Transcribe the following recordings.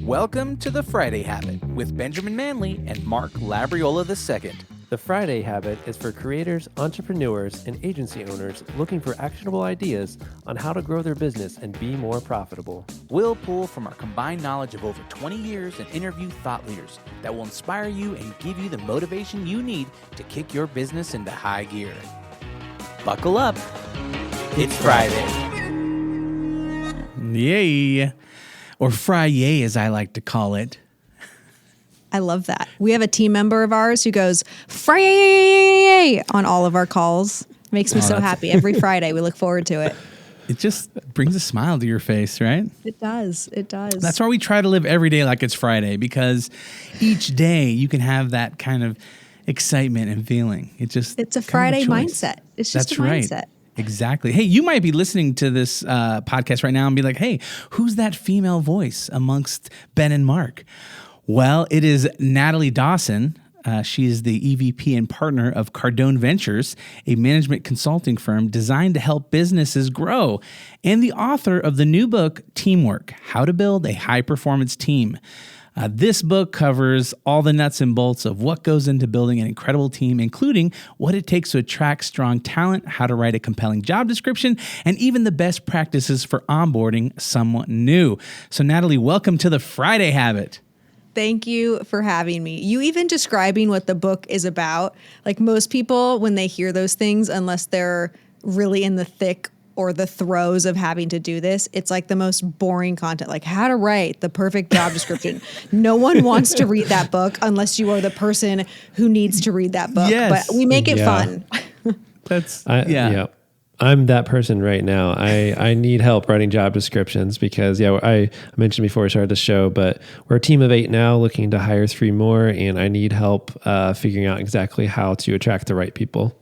Welcome to the Friday Habit with Benjamin Manley and Mark Labriola II. The Friday Habit is for creators, entrepreneurs, and agency owners looking for actionable ideas on how to grow their business and be more profitable. We'll pull from our combined knowledge of over 20 years and interview thought leaders that will inspire you and give you the motivation you need to kick your business into high gear. Buckle up. It's Friday. Yay. Or Friday, as I like to call it. I love that. We have a team member of ours who goes, Friday on all of our calls. Makes me so happy. Every Friday, we look forward to it. It just brings a smile to your face, right? It does. It does. That's why we try to live every day like it's Friday, because each day you can have that kind of excitement and feeling. It's a Friday mindset. It's just a mindset. Right. Exactly. Hey, you might be listening to this podcast right now and be like, hey, who's that female voice amongst Ben and Mark? Well, it is Natalie Dawson. She is the EVP and partner of Cardone Ventures, a management consulting firm designed to help businesses grow, and the author of the new book, Teamwork: How to Build a High-Performance Team. This book covers all the nuts and bolts of what goes into building an incredible team, including what it takes to attract strong talent, how to write a compelling job description, and even the best practices for onboarding someone new. So, Natalie, welcome to the Friday Habit. Thank you for having me. You even describing what the book is about, like most people, when they hear those things, unless they're really in the thick or the throes of having to do this, it's like the most boring content, like how to write the perfect job description. No one wants to read that book unless you are the person who needs to read that book. Yes. But we make it fun. I'm that person right now. I need help writing job descriptions because, I mentioned before we started the show, but we're a team of 8 now looking to hire 3 more, and I need help figuring out exactly how to attract the right people.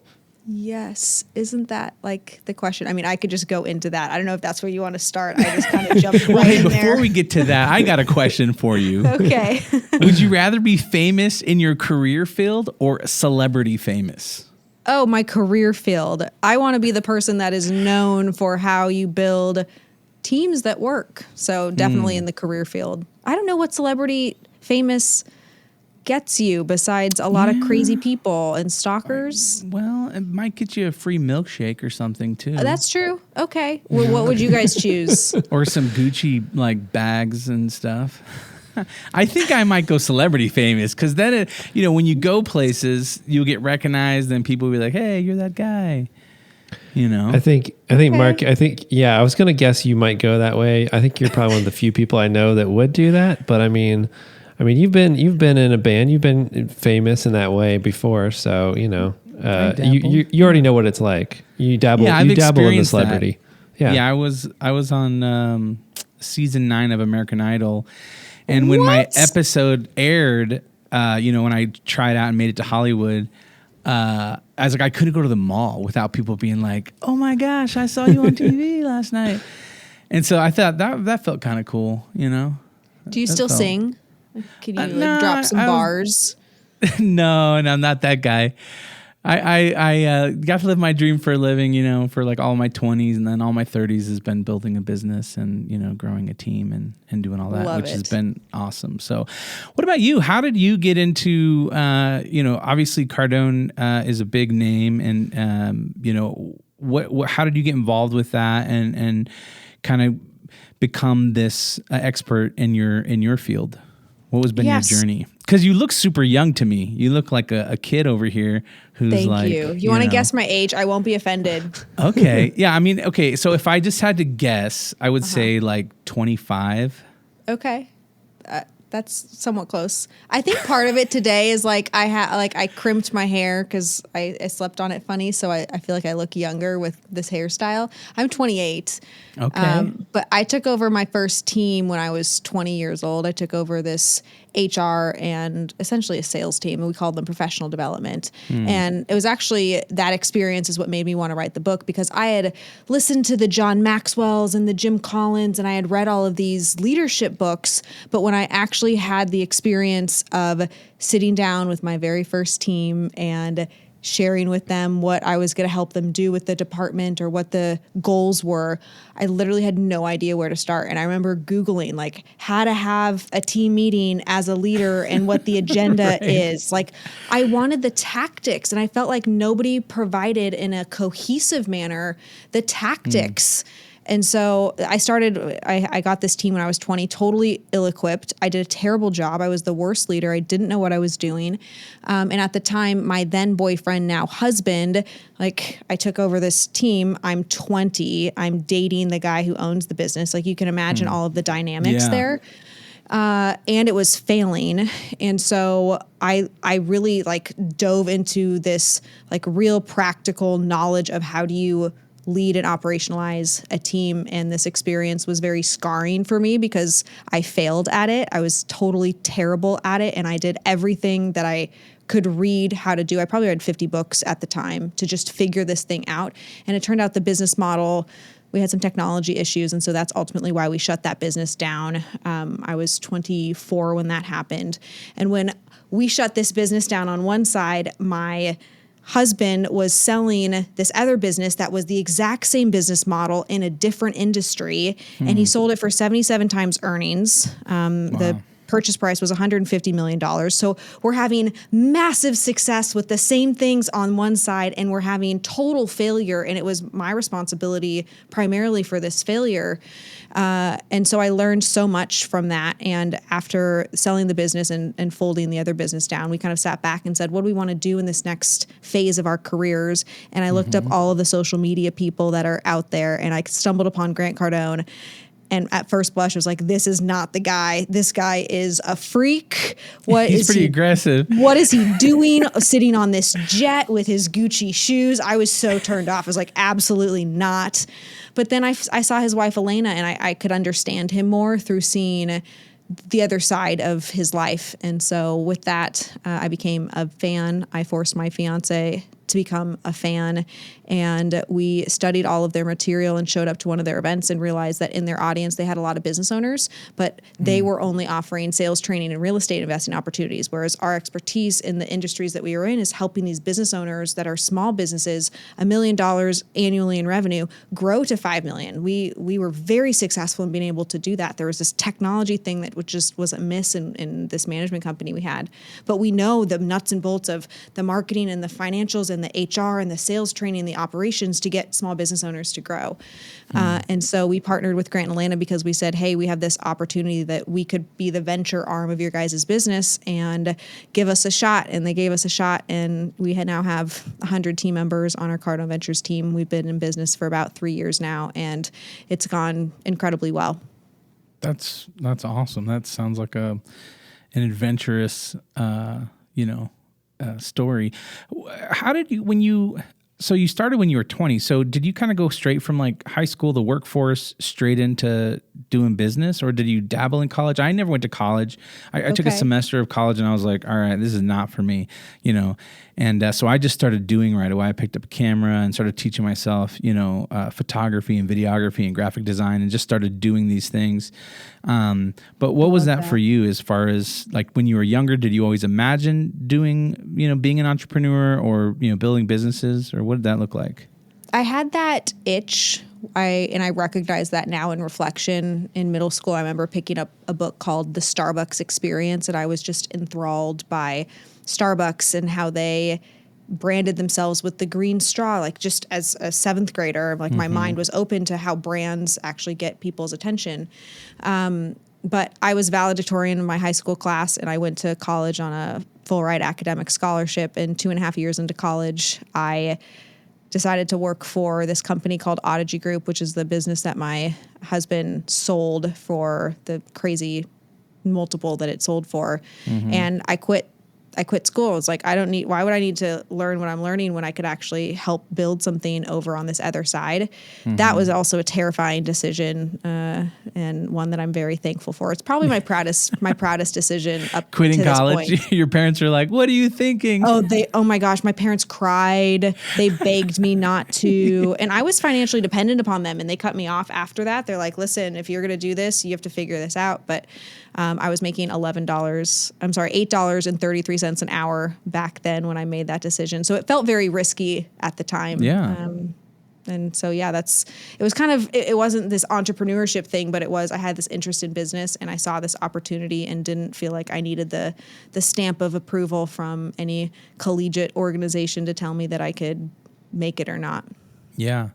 Yes. Isn't that like the question? I mean, I could just go into that. I don't know if that's where you want to start. I just kind of jumped right in there. Before we get to that, I got a question for you. Okay. Would you rather be famous in your career field or celebrity famous? Oh, my career field. I want to be the person that is known for how you build teams that work. So definitely in the career field. I don't know what celebrity famous gets you besides a lot of crazy people and stalkers. Well, it might get you a free milkshake or something too. That's true. Okay. Well, what would you guys choose? Or some Gucci like bags and stuff. I think I might go celebrity famous because then, when you go places, you'll get recognized and people will be like, hey, you're that guy. I think Mark, I was going to guess you might go that way. I think you're probably one of the few people I know that would do that. But I mean, you've been in a band, you've been famous in that way before. So, you already know what it's like. You dabble in the celebrity. That. Yeah. I was on season 9 of American Idol. And when my episode aired, when I tried out and made it to Hollywood, I was like, I couldn't go to the mall without people being like, oh my gosh, I saw you on TV last night. And so I thought that felt kind of cool, Do you still sing? Can you drop some bars? No, I'm not that guy. I got to live my dream for a living, for like all my 20s, and then all my 30s has been building a business and, growing a team and doing all that, which has been awesome. So what about you? How did you get into, obviously Cardone is a big name and, how did you get involved with that and kind of become this expert in your field? What has been your journey? Because you look super young to me. You look like a kid over here who's Thank you. You want to guess my age? I won't be offended. Okay. Yeah. Okay. So if I just had to guess, I would say like 25. Okay. That's somewhat close. I think part of it today is like I crimped my hair because I slept on it funny, so I feel like I look younger with this hairstyle. I'm 28. Okay. But I took over my first team when I was 20 years old. I took over this HR and essentially a sales team, and we called them professional development. And it was actually that experience is what made me want to write the book, because I had listened to the John Maxwell's and the Jim Collins, and I had read all of these leadership books. But when I actually had the experience of sitting down with my very first team and sharing with them what I was going to help them do with the department or what the goals were, I literally had no idea where to start. And I remember Googling like how to have a team meeting as a leader and what the agenda is. Like I wanted the tactics, and I felt like nobody provided in a cohesive manner the tactics. And so I got this team when I was 20, totally ill-equipped. I did a terrible job. I was the worst leader. I didn't know what I was doing. And at the time, my then boyfriend, now husband, like I took over this team. I'm 20. I'm dating the guy who owns the business. Like you can imagine all of the dynamics there. And it was failing. And so I really like dove into this like real practical knowledge of how do you lead and operationalize a team. And this experience was very scarring for me because I failed at it. I was totally terrible at it. And I did everything that I could read how to do. I probably read 50 books at the time to just figure this thing out. And it turned out the business model, we had some technology issues. And so that's ultimately why we shut that business down. I was 24 when that happened. And when we shut this business down on one side, my husband was selling this other business that was the exact same business model in a different industry. And he sold it for 77 times earnings. The purchase price was $150 million. So we're having massive success with the same things on one side, and we're having total failure. And it was my responsibility primarily for this failure. And so I learned so much from that. And after selling the business and folding the other business down, we kind of sat back and said, what do we want to do in this next phase of our careers? And I looked up all of the social media people that are out there, and I stumbled upon Grant Cardone. And at first blush, I was like, this is not the guy. This guy is a freak. He's pretty aggressive. What is he doing sitting on this jet with his Gucci shoes? I was so turned off. I was like, absolutely not. But then I saw his wife, Elena, and I could understand him more through seeing the other side of his life. And so with that, I became a fan. I forced my fiance to become a fan, and we studied all of their material and showed up to one of their events and realized that in their audience they had a lot of business owners, but they were only offering sales training and real estate investing opportunities, whereas our expertise in the industries that we were in is helping these business owners that are small businesses, $1 million annually in revenue, grow to $5 million. We were very successful in being able to do that. There was this technology thing that just was a miss in this management company we had, but we know the nuts and bolts of the marketing and the financials and the HR and the sales training, the operations to get small business owners to grow. And so we partnered with Grant and Atlanta because we said, hey, we have this opportunity that we could be the venture arm of your guys' business and give us a shot. And they gave us a shot, and we now have 100 team members on our Cardone Ventures team. We've been in business for about 3 years now, and it's gone incredibly well. That's awesome. That sounds like an adventurous, story. How did you, so you started when you were 20. So did you kind of go straight from like high school, the workforce, straight into doing business, or did you dabble in college? I never went to college. I took a semester of college and I was like, all right, this is not for me, And so I just started doing right away. I picked up a camera and started teaching myself, photography and videography and graphic design, and just started doing these things. But what was that for you as far as like when you were younger? Did you always imagine doing, being an entrepreneur or, building businesses, or what did that look like? I had that itch. I recognize that now in reflection. In middle school, I remember picking up a book called The Starbucks Experience, and I was just enthralled by Starbucks and how they branded themselves with the green straw. Like just as a seventh grader, like my mind was open to how brands actually get people's attention. But I was valedictorian in my high school class, and I went to college on a full ride academic scholarship. And 2.5 years into college, I decided to work for this company called Audigy Group, which is the business that my husband sold for the crazy multiple that it sold for. And I quit school. I was like, why would I need to learn what I'm learning when I could actually help build something over on this other side? That was also a terrifying decision, and one that I'm very thankful for. It's probably my proudest decision up quitting to this college. point. Your parents are like, what are you thinking? Oh my gosh, my parents cried. They begged me not to. And I was financially dependent upon them, and they cut me off after that. They're like, listen, if you're going to do this, you have to figure this out. But I was making $8.33 cents an hour back then when I made that decision. So it felt very risky at the time. Yeah. And so, yeah, it was kind of, it wasn't this entrepreneurship thing, but I had this interest in business and I saw this opportunity and didn't feel like I needed the stamp of approval from any collegiate organization to tell me that I could make it or not. Yeah.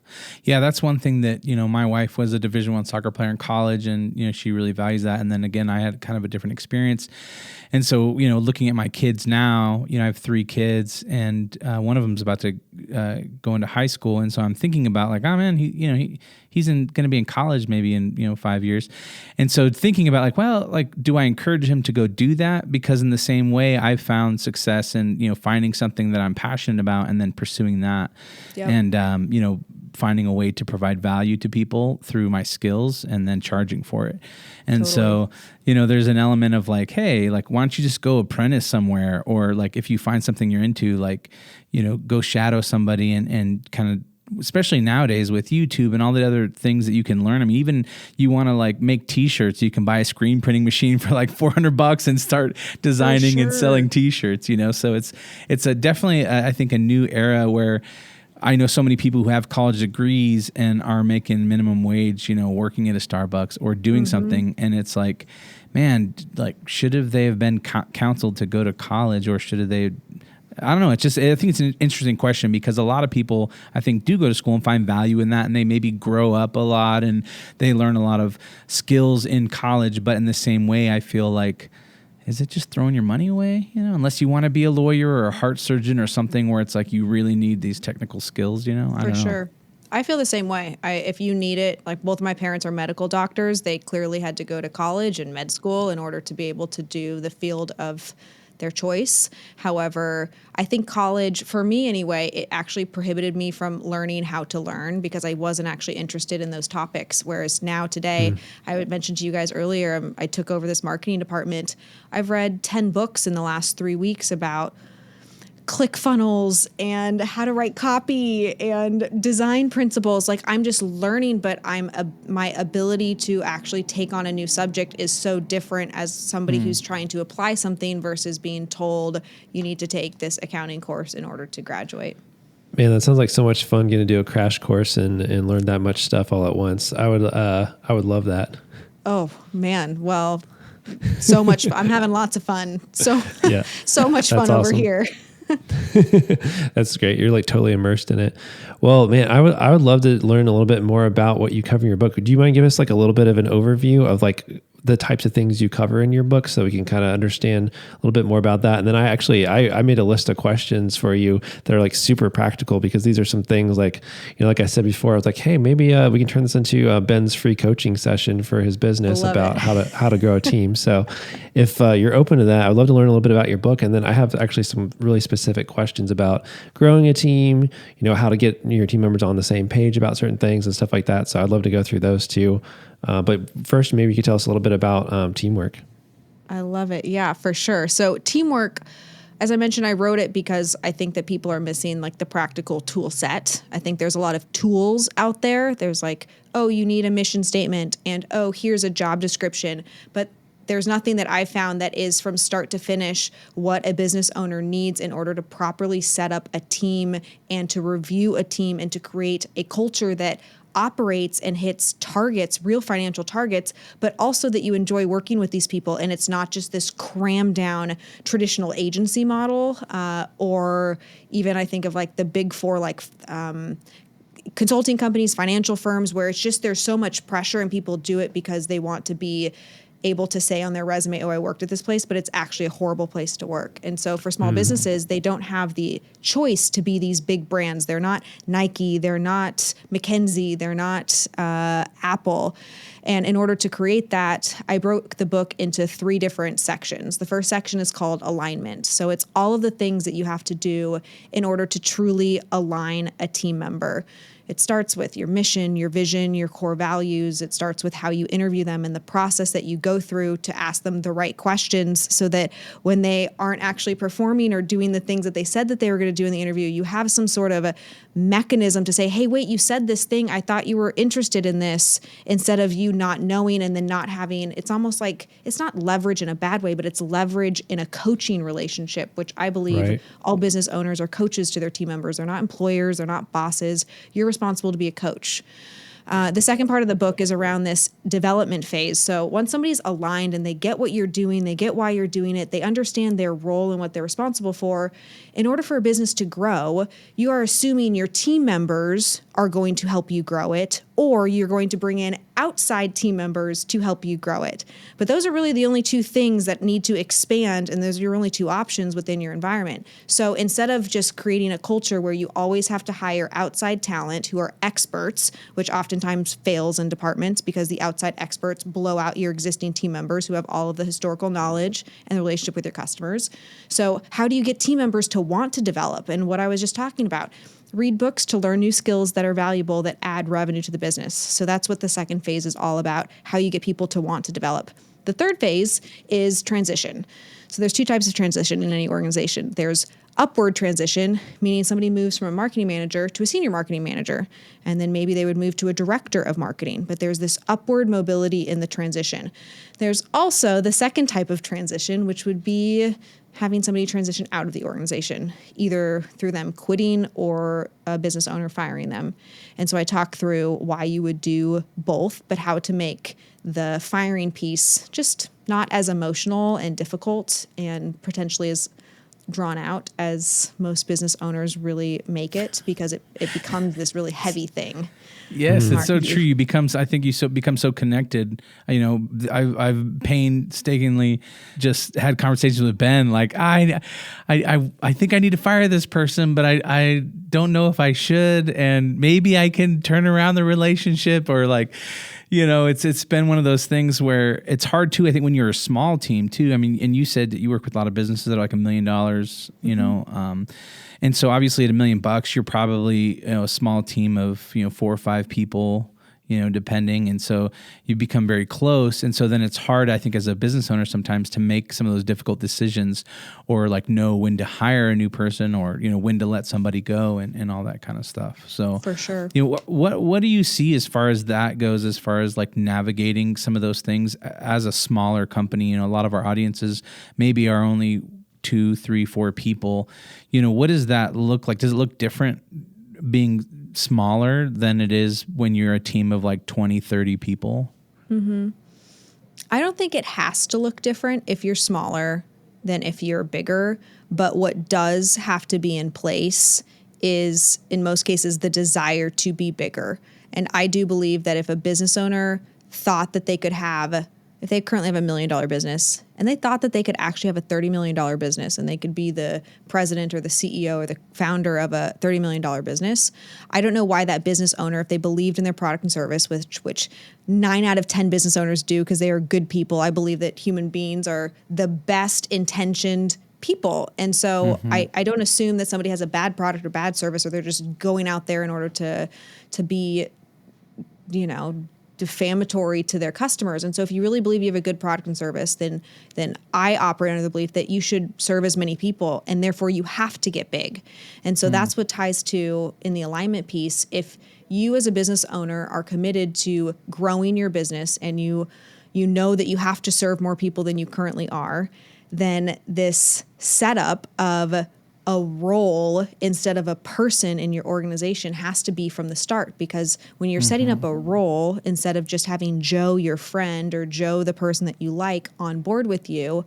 Yeah. That's one thing that, my wife was a Division I soccer player in college and, she really values that. And then again, I had kind of a different experience. And so, looking at my kids now, I have 3 kids and one of them's about to go into high school. And so I'm thinking about like, oh man, he's going to be in college maybe in, 5 years. And so thinking about like, well, like, do I encourage him to go do that? Because in the same way I've found success in, finding something that I'm passionate about and then pursuing that. Yep. And, finding a way to provide value to people through my skills and then charging for it. And so, there's an element of like, hey, like, why don't you just go apprentice somewhere? Or like, if you find something you're into, like, go shadow somebody and kind of, especially nowadays with YouTube and all the other things that you can learn. I mean, even you want to like make t-shirts, you can buy a screen printing machine for like $400 and start designing and selling t-shirts, So it's definitely, I think, a new era where I know so many people who have college degrees and are making minimum wage, working at a Starbucks or doing something. And it's like, man, like, they have been counseled to go to college, or should they? I don't know. I think it's an interesting question because a lot of people, I think, do go to school and find value in that, and they maybe grow up a lot and they learn a lot of skills in college. But in the same way, I feel like, is it just throwing your money away? Unless you want to be a lawyer or a heart surgeon or something where it's like you really need these technical skills, I don't know. For sure. I feel the same way. If you need it, like both of my parents are medical doctors. They clearly had to go to college and med school in order to be able to do the field of their choice. However, I think college, for me anyway, it actually prohibited me from learning how to learn because I wasn't actually interested in those topics. Whereas now today, I mentioned to you guys earlier, I took over this marketing department. I've read 10 books in the last 3 weeks about ClickFunnels and how to write copy and design principles. Like, I'm just learning, but my ability to actually take on a new subject is so different as somebody who's trying to apply something versus being told you need to take this accounting course in order to graduate. Man, that sounds like so much fun getting to do a crash course and learn that much stuff all at once. I would love that. Oh man. Well, so much. I'm having lots of fun. So much fun over here. That's great. You're like totally immersed in it. Well, man, I would love to learn a little bit more about what you cover in your book. Do you mind giving us like a little bit of an overview of like the types of things you cover in your book so we can kind of understand a little bit more about that? And then I made a list of questions for you that are like super practical because these are some things like, like I said before, I was like, hey, maybe we can turn this into Ben's free coaching session for his business about how to grow a team. So if you're open to that, I would love to learn a little bit about your book. And then I have actually some really specific questions about growing a team, how to get your team members on the same page about certain things and stuff like that. So I'd love to go through those too. But first, maybe you could tell us a little bit about teamwork. I love it. Yeah, for sure. So teamwork, as I mentioned, I wrote it because I think that people are missing like the practical tool set. I think there's a lot of tools out there. There's like, oh, you need a mission statement and oh, here's a job description. But there's nothing that I found that is from start to finish what a business owner needs in order to properly set up a team and to review a team and to create a culture that operates and hits targets, real financial targets, but also that you enjoy working with these people. And it's not just this crammed down traditional agency model, or even I think of like the big four, like consulting companies, financial firms, where it's just there's so much pressure and people do it because they want to be able to say on their resume, oh, I worked at this place, but it's actually a horrible place to work. And so for small businesses, they don't have the choice to be these big brands. They're not Nike, they're not McKinsey, they're not Apple. And in order to create that, I broke the book into 3 different sections. The first section is called alignment. So it's all of the things that you have to do in order to truly align a team member. It starts with your mission, your vision, your core values. It starts with how you interview them and the process that you go through to ask them the right questions so that when they aren't actually performing or doing the things that they said that they were going to do in the interview, you have some sort of a mechanism to say, hey, wait, you said this thing. I thought you were interested in this, instead of you not knowing and then not having, it's almost like, it's not leverage in a bad way, but it's leverage in a coaching relationship, which I believe all business owners are coaches to their team members. They're not employers. They're not bosses. You're responsible to be a coach. The second part of the book is around this development phase. So once somebody's aligned and they get what you're doing, they get why you're doing it, they understand their role and what they're responsible for, in order for a business to grow, you are assuming your team members are going to help you grow it, or you're going to bring in outside team members to help you grow it. But those are really the only two things that need to expand, and those are your only two options within your environment. So instead of just creating a culture where you always have to hire outside talent who are experts, which oftentimes fails in departments because the outside experts blow out your existing team members who have all of the historical knowledge and the relationship with your customers. So how do you get team members to want to develop? And what I was just talking about, read books to learn new skills that are valuable, that add revenue to the business. So that's what the second phase is all about, how you get people to want to develop. The third phase is transition. So there's two types of transition in any organization. There's upward transition, meaning somebody moves from a marketing manager to a senior marketing manager, and then maybe they would move to a director of marketing. But there's this upward mobility in the transition. There's also the second type of transition, which would be having somebody transition out of the organization, either through them quitting or a business owner firing them. And so I talk through why you would do both, but how to make the firing piece just not as emotional and difficult and potentially as drawn out as most business owners really make it, because it becomes this really heavy thing. Yes, it's so true. You become so connected. You know, I've painstakingly just had conversations with Ben. Like, I think I need to fire this person, but I don't know if I should, and maybe I can turn around the relationship, or like, you know, it's been one of those things where it's hard too. I think when you're a small team too. I mean, and you said that you work with a lot of businesses that are like $1 million. You know. And so obviously at $1 million, you're probably, you know, a small team of, you know, 4 or 5 people, you know, depending. And so you become very close. And so then it's hard, I think, as a business owner sometimes to make some of those difficult decisions, or like know when to hire a new person, or, you know, when to let somebody go, and all that kind of stuff. So for sure, you know, what do you see as far as that goes, as far as like navigating some of those things as a smaller company? You know, a lot of our audiences maybe are only 2, 3, 4 people. You know, what does that look like? Does it look different being smaller than it is when you're a team of like 20, 30 people? Mm-hmm. I don't think it has to look different if you're smaller than if you're bigger. But what does have to be in place is, in most cases, the desire to be bigger. And I do believe that if a business owner thought that they could have, if they currently have $1 million business and they thought that they could actually have a $30 million business, and they could be the president or the CEO or the founder of a $30 million business, I don't know why that business owner, if they believed in their product and service, which 9 out of 10 business owners do because they are good people. I believe that human beings are the best intentioned people. And so I don't assume that somebody has a bad product or bad service, or they're just going out there in order to be, you know, defamatory to their customers. And so if you really believe you have a good product and service, then I operate under the belief that you should serve as many people, and therefore you have to get big. And so that's what ties to, in the alignment piece, if you as a business owner are committed to growing your business, and you know that you have to serve more people than you currently are, then this setup of a role instead of a person in your organization has to be from the start. Because when you're setting up a role, instead of just having Joe, your friend, or Joe, the person that you like, on board with you,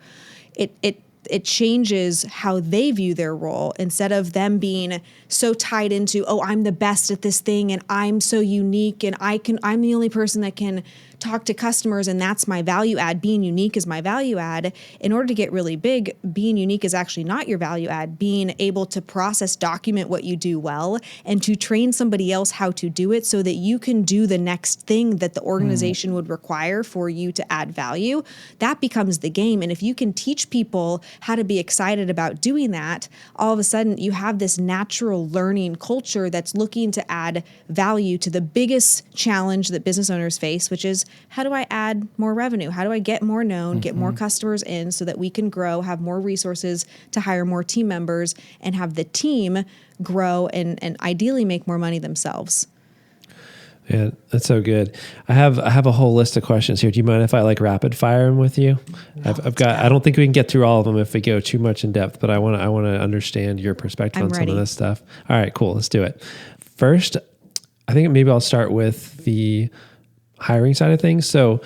it changes how they view their role. Instead of them being so tied into, oh, I'm the best at this thing, and I'm so unique, and I'm the only person that can talk to customers, and that's my value add. Being unique is my value add. In order to get really big, being unique is actually not your value add. Being able to process, document what you do well, and to train somebody else how to do it so that you can do the next thing that the organization would require for you to add value, that becomes the game. And if you can teach people how to be excited about doing that, all of a sudden you have this natural learning culture that's looking to add value to the biggest challenge that business owners face, which is how do I add more revenue? How do I get more known, get more customers in so that we can grow, have more resources to hire more team members and have the team grow and ideally make more money themselves? Yeah, that's so good. I have a whole list of questions here. Do you mind if I rapid fire them with you? I've got. I don't think we can get through all of them if we go too much in depth, but I want to understand your perspective on some of this stuff. All right, cool. Let's do it. First, I think maybe I'll start with the hiring side of things. So,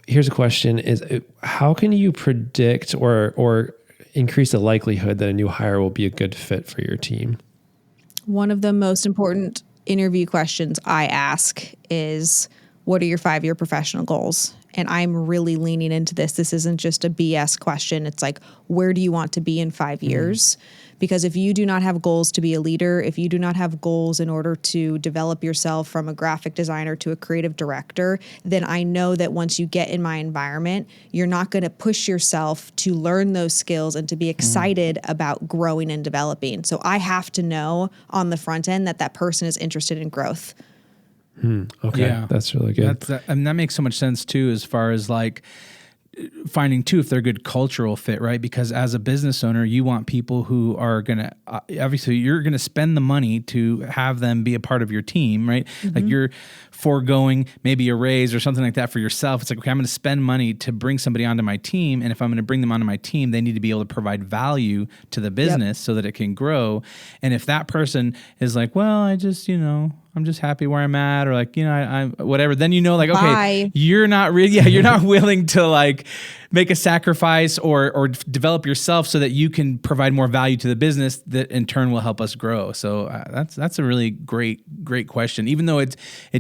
here's a question: is how can you predict or increase the likelihood that a new hire will be a good fit for your team? One of the most important interview questions I ask is, what are your 5-year professional goals? And I'm really leaning into this. This isn't just a BS question. It's like, where do you want to be in 5 years? Because if you do not have goals to be a leader, if you do not have goals in order to develop yourself from a graphic designer to a creative director, then I know that once you get in my environment, you're not going to push yourself to learn those skills and to be excited about growing and developing. So I have to know on the front end that that person is interested in growth. Okay, yeah. That's really good. And that makes so much sense too, as far as finding too if they're a good cultural fit, right? Because as a business owner, you want people who are gonna obviously you're gonna spend the money to have them be a part of your team, right? Like you're foregoing maybe a raise or something like that for yourself. It's like, okay, I'm gonna spend money to bring somebody onto my team, and if I'm gonna bring them onto my team, they need to be able to provide value to the business so that it can grow. And if that person is like, well, I'm just happy where I'm at, or I whatever. Then okay, Bye. You're not really, you're not willing to make a sacrifice or develop yourself so that you can provide more value to the business that in turn will help us grow. So that's a really great question. Even though it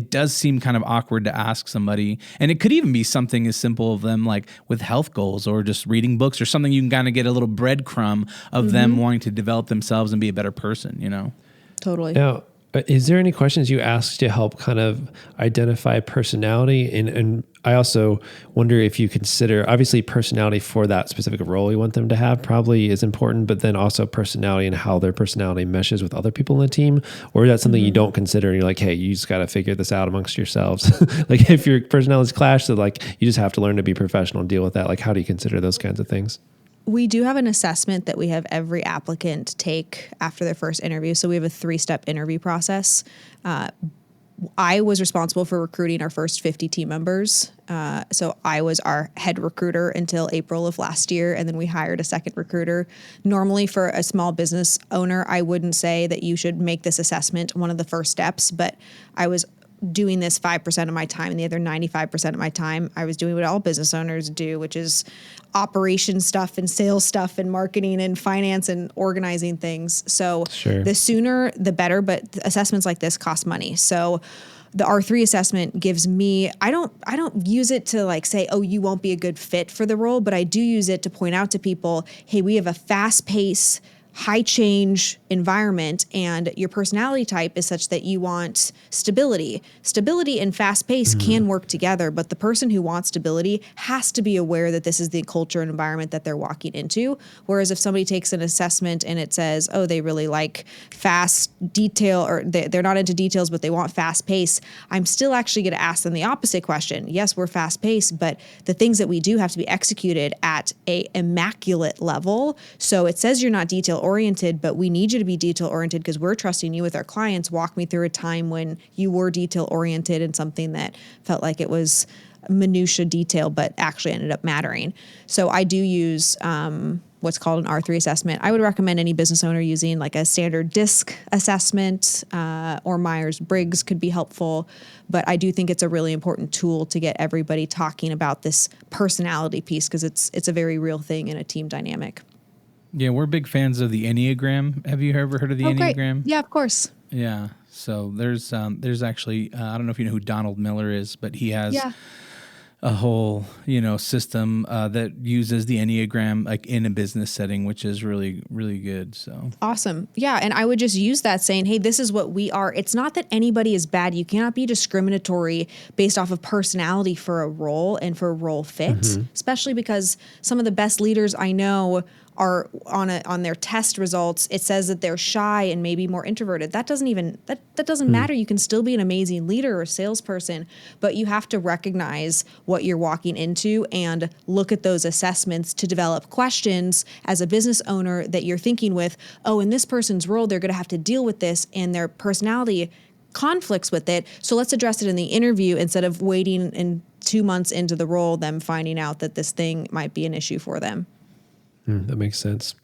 does seem kind of awkward to ask somebody, and it could even be something as simple of them with health goals or just reading books or something. You can kind of get a little breadcrumb of them wanting to develop themselves and be a better person. Totally. Now, is there any questions you ask to help kind of identify personality? And I also wonder if you consider, obviously personality for that specific role you want them to have probably is important, but then also personality and how their personality meshes with other people in the team? Or is that something you don't consider and you're like, hey, you just got to figure this out amongst yourselves? If your personalities clash, so you just have to learn to be professional and deal with that. How do you consider those kinds of things? We do have an assessment that we have every applicant take after their first interview. So we have a 3-step interview process. I was responsible for recruiting our first 50 team members. So I was our head recruiter until April of last year, and then we hired a second recruiter. Normally for a small business owner, I wouldn't say that you should make this assessment one of the first steps, but I was doing this 5% of my time, and the other 95% of my time, I was doing what all business owners do, which is operation stuff and sales stuff and marketing and finance and organizing things. So the sooner, the better, but assessments like this cost money. So the R3 assessment gives me, I don't use it to say, oh, you won't be a good fit for the role, but I do use it to point out to people, hey, we have a fast pace, high change environment, and your personality type is such that you want stability. Stability and fast pace can work together, but the person who wants stability has to be aware that this is the culture and environment that they're walking into. Whereas if somebody takes an assessment and it says, oh, they really like fast detail, or they're not into details, but they want fast pace, I'm still actually going to ask them the opposite question. Yes, we're fast paced, but the things that we do have to be executed at a immaculate level. So it says you're not detail oriented, but we need you to be detail oriented because we're trusting you with our clients. Walk me through a time when you were detail oriented and something that felt like it was minutia detail, but actually ended up mattering. So I do use what's called an R3 assessment. I would recommend any business owner using a standard DISC assessment, or Myers-Briggs could be helpful. But I do think it's a really important tool to get everybody talking about this personality piece because it's a very real thing in a team dynamic. Yeah, we're big fans of the Enneagram. Have you ever heard of the Enneagram? Great. Yeah, of course. Yeah. So there's actually, I don't know if you know who Donald Miller is, but he has a whole, system that uses the Enneagram in a business setting, which is really, really good. So awesome. Yeah. And I would just use that saying, hey, this is what we are. It's not that anybody is bad. You cannot be discriminatory based off of personality for a role and for a role fit, especially because some of the best leaders I know are on their test results, it says that they're shy and maybe more introverted. That doesn't matter. You can still be an amazing leader or salesperson, but you have to recognize what you're walking into and look at those assessments to develop questions as a business owner that you're thinking with, oh, in this person's role, they're going to have to deal with this and their personality conflicts with it. So let's address it in the interview instead of waiting in 2 months into the role, them finding out that this thing might be an issue for them. That makes sense.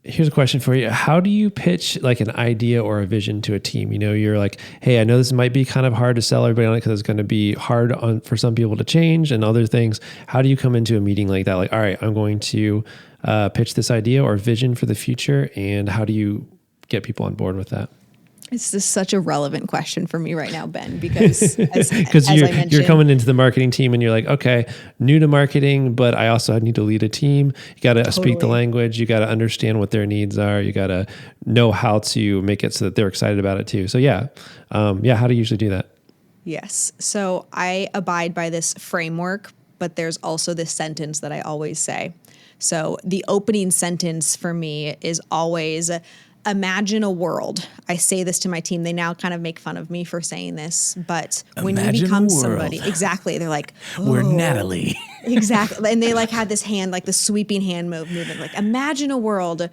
Here's a question for you. How do you pitch like an idea or a vision to a team? You know, you're like, hey, I know this might be kind of hard to sell everybody on it because it's going to be hard for some people to change and other things. How do you come into a meeting like that? Like, all right, I'm going to pitch this idea or vision for the future. And how do you get people on board with that? This is such a relevant question for me right now, Ben, because you're coming into the marketing team and you're like, okay, new to marketing, but I also need to lead a team. You got to speak the language. You got to understand what their needs are. You got to know how to make it so that they're excited about it too. So how do you usually do that? Yes. So I abide by this framework, but there's also this sentence that I always say. So the opening sentence for me is always, imagine a world. I say this to my team. They now kind of make fun of me for saying this, but when you become somebody, exactly, they're like, oh, we're Natalie. Exactly. And they like had this hand, like the sweeping hand movement, like imagine a world.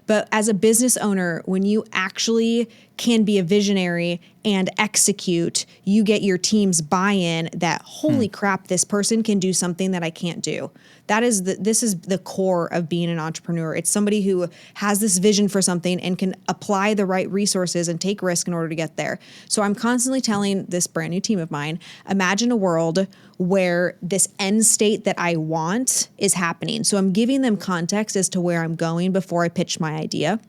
But as a business owner, when you actually can be a visionary and execute, you get your team's buy-in that, holy crap, this person can do something that I can't do. This is the core of being an entrepreneur. It's somebody who has this vision for something and can apply the right resources and take risk in order to get there. So I'm constantly telling this brand new team of mine, imagine a world where this end state that I want is happening. So I'm giving them context as to where I'm going before I pitch my idea.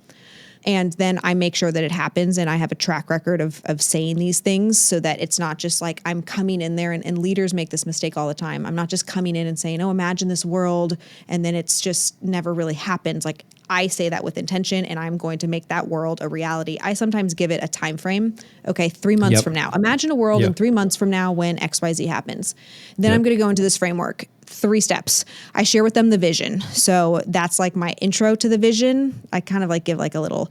And then I make sure that it happens, and I have a track record of saying these things so that it's not just like I'm coming in there, and leaders make this mistake all the time. I'm not just coming in and saying, oh, imagine this world, and then it's just never really happens. Like I say that with intention, and I'm going to make that world a reality. I sometimes give it a time frame. Okay, 3 months from now. Imagine a world in 3 months from now when XYZ happens. Then I'm going to go into this framework. 3 steps. I share with them the vision. So that's like my intro to the vision. I kind of like give like a little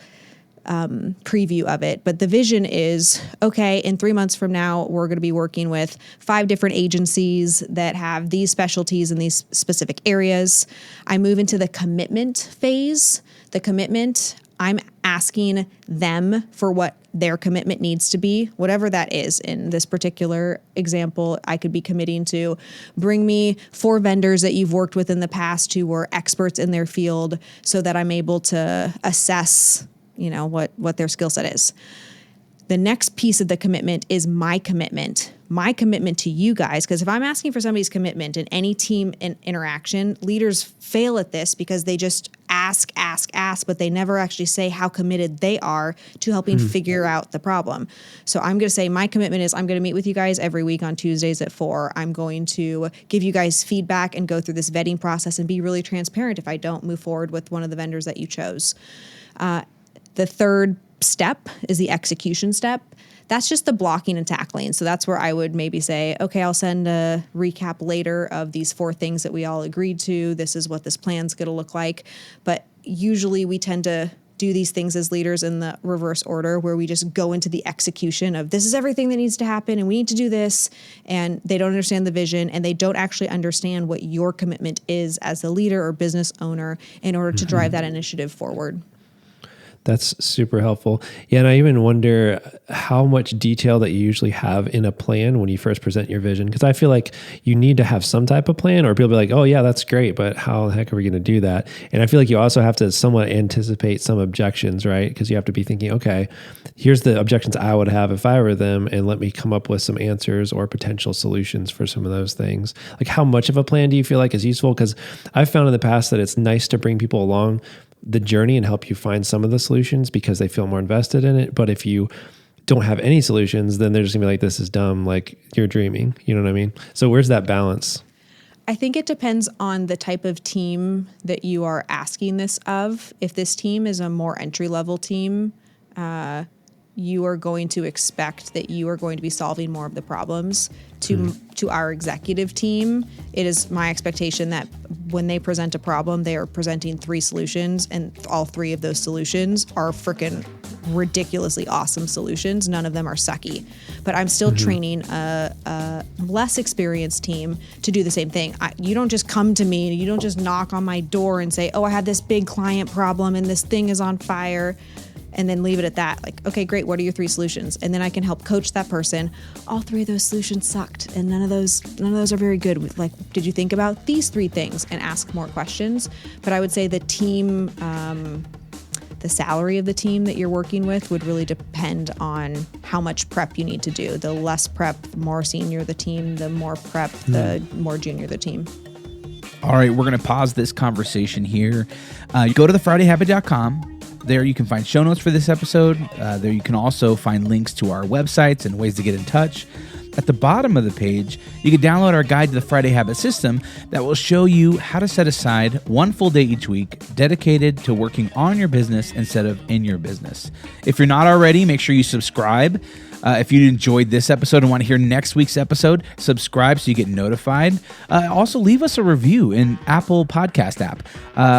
preview of it. But the vision is, okay, in 3 months from now, we're going to be working with 5 different agencies that have these specialties in these specific areas. I move into the commitment phase. The commitment, I'm asking them for what their commitment needs to be, whatever that is. In this particular example, I could be committing to bring me 4 vendors that you've worked with in the past who were experts in their field so that I'm able to assess, what their skill set is. The next piece of the commitment is my commitment to you guys. Because if I'm asking for somebody's commitment in any team interaction, leaders fail at this because they just ask, but they never actually say how committed they are to helping figure out the problem. So I'm going to say my commitment is I'm going to meet with you guys every week on Tuesdays at 4. I'm going to give you guys feedback and go through this vetting process and be really transparent if I don't move forward with one of the vendors that you chose. The third step is the execution step. That's just the blocking and tackling. So that's where I would maybe say, okay, I'll send a recap later of these 4 things that we all agreed to. This is what this plan's going to look like. But usually we tend to do these things as leaders in the reverse order, where we just go into the execution of this is everything that needs to happen and we need to do this. And they don't understand the vision, and they don't actually understand what your commitment is as a leader or business owner in order to drive that initiative forward. That's super helpful. Yeah, and I even wonder how much detail that you usually have in a plan when you first present your vision. Because I feel like you need to have some type of plan, or people be like, oh yeah, that's great, but how the heck are we going to do that? And I feel like you also have to somewhat anticipate some objections, right? Because you have to be thinking, okay, here's the objections I would have if I were them, and let me come up with some answers or potential solutions for some of those things. Like, how much of a plan do you feel like is useful? Because I've found in the past that it's nice to bring people along the journey and help you find some of the solutions because they feel more invested in it. But if you don't have any solutions, then they're just gonna be like, this is dumb. Like, you're dreaming. You know what I mean? So where's that balance? I think it depends on the type of team that you are asking this of. If this team is a more entry-level team, you are going to expect that you are going to be solving more of the problems. To our executive team, it is my expectation that when they present a problem, they are presenting 3 solutions, and all 3 of those solutions are freaking ridiculously awesome solutions. None of them are sucky. But I'm still training a less experienced team to do the same thing. You don't just come to me, you don't just knock on my door and say, oh, I had this big client problem and this thing is on fire, and then leave it at that. Like, okay, great, what are your 3 solutions? And then I can help coach that person. All 3 of those solutions sucked, and none of those are very good. Like, did you think about these 3 things? And ask more questions. But I would say the team, the salary of the team that you're working with would really depend on how much prep you need to do. The less prep, the more senior the team, the more prep, the more junior the team. All right, we're going to pause this conversation here. You go to thefridayhabit.com. There you can find show notes for this episode. There you can also find links to our websites and ways to get in touch. At the bottom of the page, you can download our guide to the Friday Habit system that will show you how to set aside 1 full day each week dedicated to working on your business instead of in your business. If you're not already, make sure you subscribe. If you enjoyed this episode and want to hear next week's episode, subscribe so you get notified. Also, leave us a review in Apple Podcast app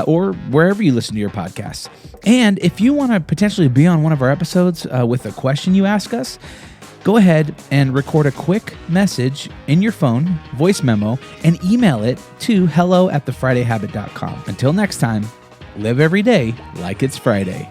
or wherever you listen to your podcasts. And if you want to potentially be on one of our episodes with a question you ask us, go ahead and record a quick message in your phone, voice memo, and email it to hello@thefridayhabit.com. Until next time, live every day like it's Friday.